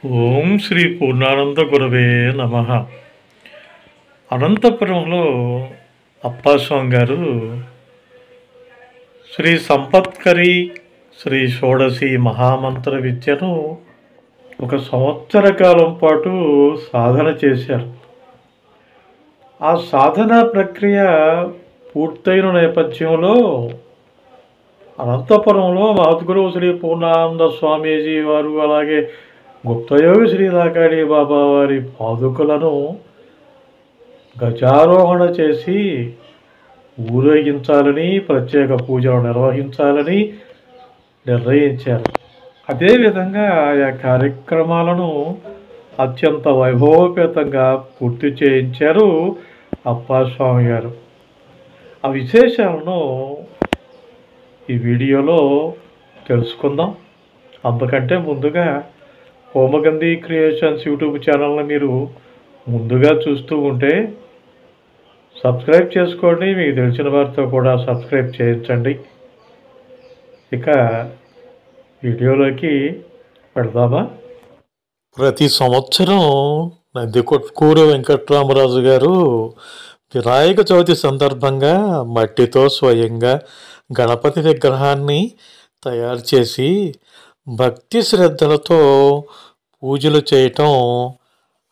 ఓం శ్రీ పూర్ణానంద గురవే నమ. అనంతపురంలో అప్పాస్వామి గారు శ్రీ సంపత్కరి శ్రీ షోడశి మహామంత్ర విద్యను ఒక సంవత్సర కాలం పాటు సాధన చేశారు. ఆ సాధన ప్రక్రియ పూర్తయిన నేపథ్యంలో అనంతపురంలో మహద్గురువు శ్రీ పూర్ణానంద స్వామీజీ వారు, అలాగే గుప్తయోగి శ్రీ రాకాడి బాబా వారి పాదుకలను గజారోహణ చేసి ఊరేగించాలని, ప్రత్యేక పూజలు నిర్వహించాలని నిర్ణయించారు. అదేవిధంగా ఆయా కార్యక్రమాలను అత్యంత వైభవోపేతంగా పూర్తి చేయించారు అప్పాస్వామి గారు. ఆ విశేషాలను ఈ వీడియోలో తెలుసుకుందాం. అంతకంటే ముందుగా హోమగంధి క్రియేషన్స్ యూట్యూబ్ ఛానల్ని మీరు ముందుగా చూస్తూ ఉంటే సబ్స్క్రైబ్ చేసుకోండి. మీకు తెలిసిన వారితో కూడా సబ్స్క్రైబ్ చేయించండి. ఇక వీడియోలోకి వెళదామా? ప్రతి సంవత్సరం నందికొట్కూరు వెంకట్రామరాజు గారు వినాయక చవితి సందర్భంగా మట్టితో స్వయంగా గణపతి విగ్రహాన్ని తయారు చేసి భక్తి శ్రద్ధలతో పూజలు చేయటం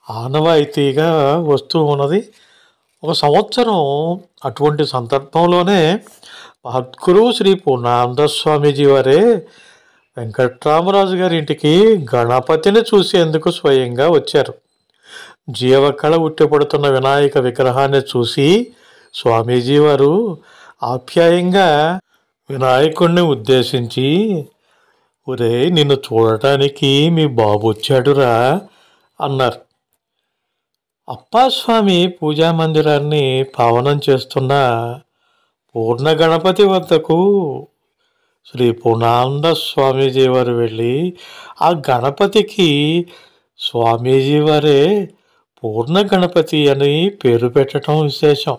ఆనవాయితీగా వస్తూ ఉన్నది. ఒక సంవత్సరం అటువంటి సందర్భంలోనే మహద్గురు శ్రీ పూర్ణానంద స్వామీజీ వారే వెంకట్రామరాజు గారి ఇంటికి గణపతిని చూసేందుకు స్వయంగా వచ్చారు. జీవకళ ఉట్టిపడుతున్న వినాయక విగ్రహాన్ని చూసి స్వామీజీ వారు ఆప్యాయంగా వినాయకుడిని ఉద్దేశించి, ఒరే, నిన్ను చూడటానికి మీ బాబు వచ్చాడురా అన్నారు. అప్పాస్వామి పూజా మందిరాన్ని పావనం చేస్తున్న పూర్ణ గణపతి వద్దకు శ్రీ పూర్ణానంద స్వామీజీ వారు వెళ్ళి ఆ గణపతికి స్వామీజీ వారే పూర్ణ గణపతి అని పేరు పెట్టడం విశేషం.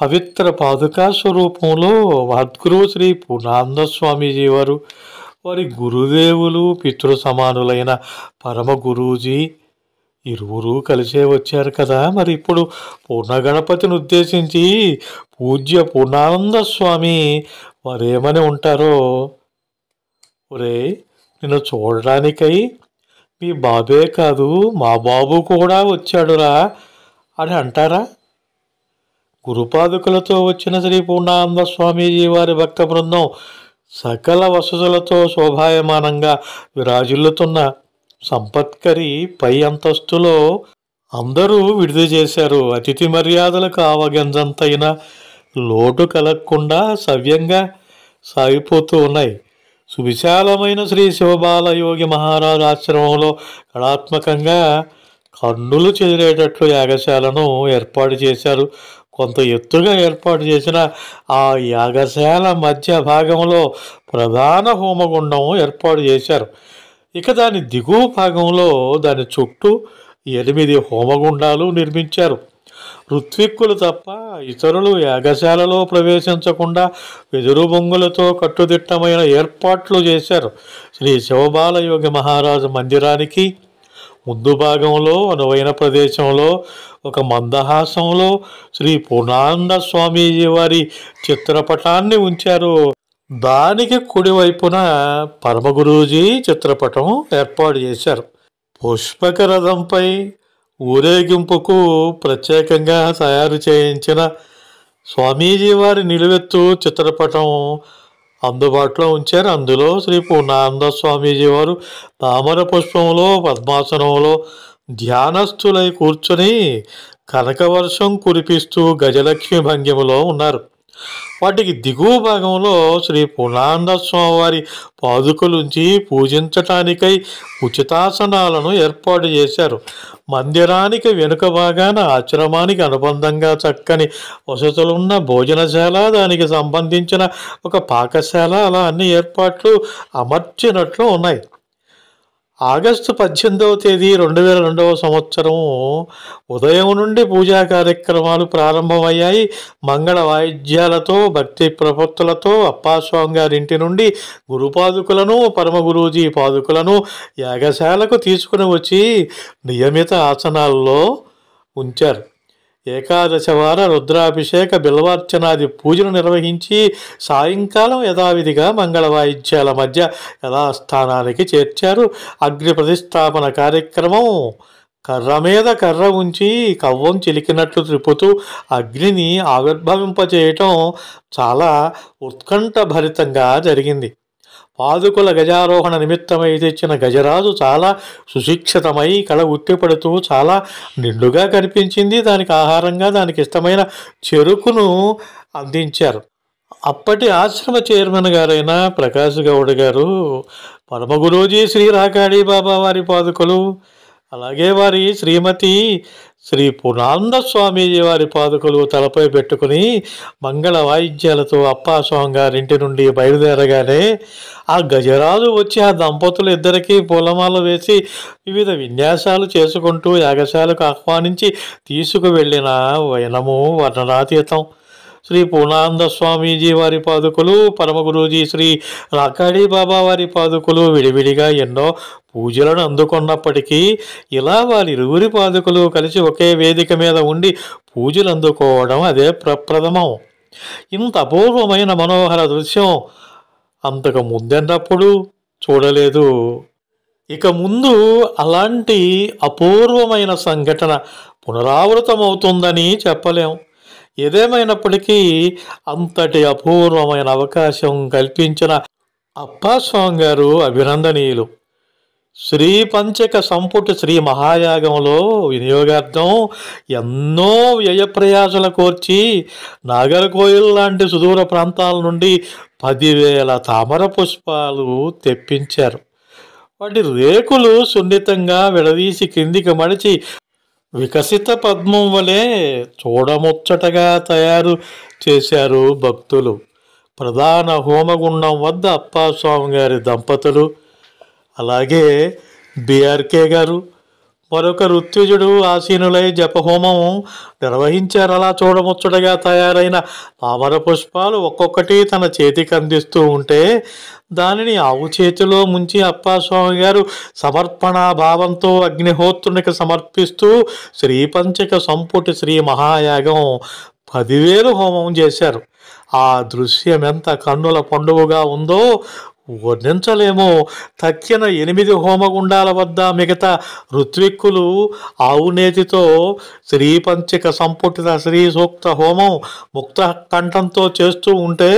పవిత్ర పాదుకా స్వరూపంలో మహద్గురువు శ్రీ పూర్ణానంద స్వామీజీ వారు, వారి గురుదేవులు, పితృ సమానులైన పరమ గురూజీ ఇరువురు కలిసే వచ్చారు కదా. మరి ఇప్పుడు పూర్ణ గణపతిని ఉద్దేశించి పూజ్య పూర్ణానంద స్వామి వారేమని ఉంటారో, ఒరే, నిన్ను చూడడానికై మీ బాబే కాదు మా బాబు కూడా వచ్చాడురా అని అంటారా? గురుపాదుకలతో వచ్చిన శ్రీ పూర్ణానంద స్వామీజీ వారి భక్త బృందం సకల వసతులతో శోభాయమానంగా విరాజిల్లుతున్న సంపత్కరి పై అంతస్తులో అందరూ విడుదల చేశారు. అతిథి మర్యాదలకు ఆవగింజంతైన లోటు కలగకుండా సవ్యంగా సాగిపోతూ ఉన్నాయి. సువిశాలమైన శ్రీ శివబాలయోగి మహారాజు ఆశ్రమంలో కళాత్మకంగా కన్నులు చెదిరేటట్లు యాగశాలను ఏర్పాటు చేశారు. కొంత ఎత్తుగా ఏర్పాటు చేసిన ఆ యాగశాల మధ్య భాగంలో ప్రధాన హోమగుండం ఏర్పాటు చేశారు. ఇక దాని దిగువ భాగంలో దాని చుట్టూ 8 హోమగుండాలు నిర్మించారు. ఋత్విక్కులు తప్ప ఇతరులు యాగశాలలో ప్రవేశించకుండా వెదురు బొంగులతో కట్టుదిట్టమైన ఏర్పాట్లు చేశారు. శ్రీ శివబాలయోగి మహారాజు మందిరానికి ముందు భాగంలో అనువైన ప్రదేశంలో ఒక మందహాసంలో శ్రీ పూర్ణానంద స్వామీజీ వారి చిత్రపటాన్ని ఉంచారు. దానికి కుడివైపున పరమగురూజీ చిత్రపటం ఏర్పాటు చేశారు. పుష్పక రథంపై ఊరేగింపుకు ప్రత్యేకంగా తయారు చేయించిన స్వామీజీ వారి నిలువెత్తు చిత్రపటం అందుబాటులో ఉంచారు. అందులో శ్రీ పూర్ణానంద స్వామీజీ వారు తామర పుష్పంలో పద్మాసనంలో ధ్యానస్థులై కూర్చొని కనకవర్షం కురిపిస్తూ గజలక్ష్మి భంగిమలో ఉన్నారు. వాటికి దిగువ భాగంలో శ్రీ పూర్ణానంద స్వామి వారి పాదుకలుంచి పూజించటానికై ఉచితాసనాలను ఏర్పాటు చేశారు. మందిరానికి వెనుక భాగాన ఆశ్రమానికి అనుబంధంగా చక్కని వసతులున్న భోజనశాల, దానికి సంబంధించిన ఒక పాకశాల, అలా అన్ని ఏర్పాట్లు అమర్చినట్లు ఉన్నాయి. ఆగస్టు 18వ తేదీ 2002వ సంవత్సరం ఉదయం నుండి పూజా కార్యక్రమాలు ప్రారంభమయ్యాయి. మంగళ వాయిద్యాలతో, భక్తి ప్రపత్తులతో అప్పాస్వామి గారి ఇంటి నుండి గురుపాదుకులను, పరమ గురూజీ పాదుకులను యాగశాలకు తీసుకుని వచ్చి నియమిత ఆసనాల్లో ఉంచారు. ఏకాదశవార రుద్రాభిషేక బిల్వార్చనాది పూజలు నిర్వహించి సాయంకాలం యథావిధిగా మంగళ వాయిద్యాల మధ్య యథాస్థానానికి చేర్చారు. అగ్ని ప్రతిష్టాపన కార్యక్రమం కర్ర మీద కర్ర ఉంచి కవ్వం చిలికినట్లు త్రిప్పుతూ అగ్నిని ఆవిర్భవింపచేయటం చాలా ఉత్కంఠభరితంగా జరిగింది. పాదుకుల గజారోహణ నిమిత్తమై తెచ్చిన గజరాజు చాలా సుశిక్షితమై కళ ఉట్టిపడుతూ చాలా నిండుగా కనిపించింది. దానికి ఆహారంగా దానికి ఇష్టమైన చెరుకును అందించారు. అప్పటి ఆశ్రమ చైర్మన్ గారైన ప్రకాశ్ గౌడ్ గారు, పరమ గురూజీ శ్రీ రాకాడి బాబా వారి పాదుకలు, అలాగే వారి శ్రీమతి శ్రీ పూర్ణానంద స్వామీజీ వారి పాదుకలు తలపై పెట్టుకుని మంగళ వాయిద్యాలతో అప్పాస్వామి గారింటి నుండి బయలుదేరగానే ఆ గజరాజు వచ్చి ఆ దంపతులు ఇద్దరికీ పూలమాల వేసి వివిధ విన్యాసాలు చేసుకుంటూ యాగశాలకు ఆహ్వానించి తీసుకువెళ్ళిన వైనము వర్ణనాతీతం. శ్రీ పూర్ణానంద స్వామీజీ వారి పాదుకలు, పరమ గురూజీ శ్రీ రాకాడి బాబా వారి పాదుకలు విడివిడిగా ఎన్నో పూజలను అందుకున్నప్పటికీ ఇలా వారిరువురి పాదుకలు కలిసి ఒకే వేదిక మీద ఉండి పూజలు అందుకోవడం అదే ప్రప్రథమం. ఇంత అపూర్వమైన మనోహర దృశ్యం అంతకు ముందెన్నప్పుడు చూడలేదు. ఇక ముందు అలాంటి అపూర్వమైన సంఘటన పునరావృతమవుతుందని చెప్పలేం. ఏదేమైనప్పటికీ అంతటి అపూర్వమైన అవకాశం కల్పించిన అప్పాస్వామి గారు అభినందనీయులు. శ్రీ పంచక సంపుటి శ్రీ మహాయాగంలో వినియోగార్థం ఎన్నో వ్యయప్రయాసల కోర్చి నాగర్కోయిల్ లాంటి సుదూర ప్రాంతాల నుండి 10,000 తామర పుష్పాలు తెప్పించారు. వాటి రేకులు సున్నితంగా విడదీసి కిందికి మడిచి వికసిత పద్మం వలె చూడముచ్చటగా తయారు చేశారు భక్తులు. ప్రధాన హోమగుండం వద్ద అప్పాస్వామి గారి దంపతులు, అలాగే బిఆర్కే గారు, మరొక ఋత్విజుడు ఆసీనులై జపహోమం నిర్వహించారు. అలా చూడముచ్చటగా తయారైన తామర పుష్పాలు ఒక్కొక్కటి తన చేతికి అందిస్తూ ఉంటే దానిని ఆవు చేతిలో ముంచి అప్పాస్వామి గారు సమర్పణా భావంతో అగ్నిహోత్రునికి సమర్పిస్తూ శ్రీపంచక సంపుటి శ్రీ మహాయాగం 10,000 హోమం చేశారు. ఆ దృశ్యం ఎంత కన్నుల పండుగగా ఉందో వర్ణించలేమో. తక్కిన 8 హోమగుండాల వద్ద మిగతా ఋత్విక్కులు ఆవు నేతితో శ్రీపంచక సంపుటిత శ్రీ సూక్త హోమం ముక్త కంఠంతో చేస్తూ ఉంటే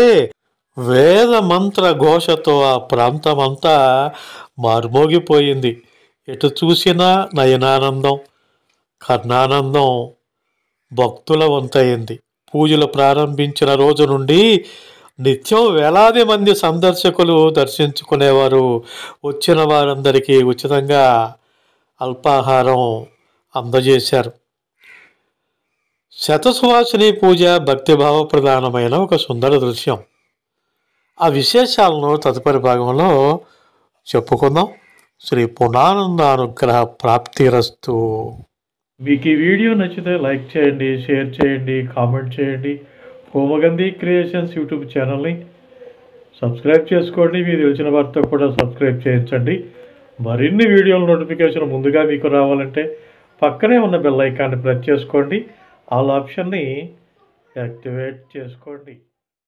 వేద మంత్ర ఘోషతో ఆ ప్రాంతమంతా మార్మోగిపోయింది. ఎటు చూసినా నయనానందం, కర్ణానందం భక్తుల వంతయింది. పూజలు ప్రారంభించిన రోజు నుండి నిత్యం వేలాది మంది సందర్శకులు దర్శించుకునేవారు. వచ్చిన వారందరికీ ఉచితంగా అల్పాహారం అందజేశారు. శతసువాసిని పూజ భక్తిభావ ప్రధానమైన ఒక సుందర దృశ్యం. ఆ విశేషాలను తదుపరి భాగంలో చెప్పుకుందాం. శ్రీ పూర్ణానంద అనుగ్రహ ప్రాప్తిరస్తు. మీకు ఈ వీడియో నచ్చితే లైక్ చేయండి, షేర్ చేయండి, కామెంట్ చేయండి. హోమగంధి క్రియేషన్స్ యూట్యూబ్ ఛానల్ని సబ్స్క్రైబ్ చేసుకోండి. మీరు తెలిసిన వారితో కూడా సబ్స్క్రైబ్ చేయించండి. మరిన్ని వీడియోల నోటిఫికేషన్ ముందుగా మీకు రావాలంటే పక్కనే ఉన్న బెల్ ఐకాన్ని ప్రెస్ చేసుకోండి. ఆల్ ఆప్షన్ని యాక్టివేట్ చేసుకోండి.